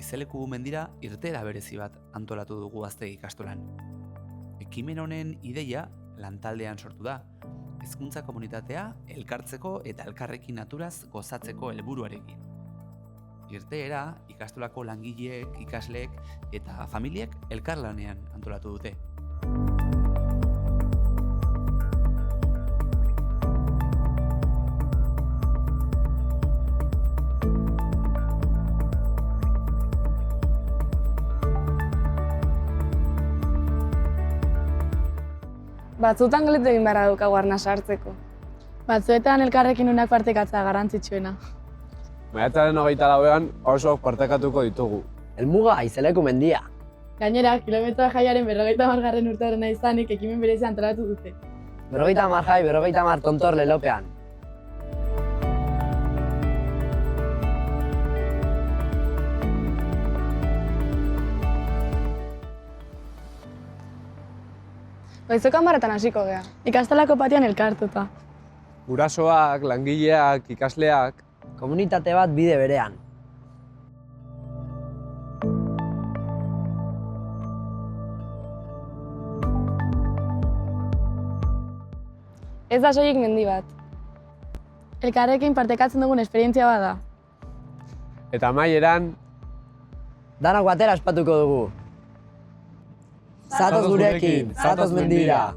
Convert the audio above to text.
Aizeleku mendira irteera berezi bat antolatu dugu Gaztegi ikastolan. Ekimen honen ideia lantaldean sortu da, hezkuntza komunitatea elkartzeko eta elkarrekin naturaz gozatzeko helburuarekin. Irteera ikastolako langileek, ikasleek eta familiek elkarlanean antolatu dute. Batzuetan galetu egin beharra daukagu arnasa sartzeko. Batzuetan elkarrekin unak partekatzea garrantzitsuena. Maiatzaren 24an osoak partekatuko ditugu. Helmuga Aizeleku mendia. Gainera, kilometroa jaiaren 50. urteurrena izanik ekimen berezia antolatu dute. 50 jai, 50 tontor lelopean. Goizeko 10 hasiko gea. Ikastolako patioan elkartuta. Gurasoak, langileak, ikasleak. Komunitate bat bide berean. Ez da soilik mendi bat. Elkarrekin partekatzen dugun esperientzia bat da. Eta amaieran, Danak batera espatuko dugu. Zatoz gurekin, zatoz mendira.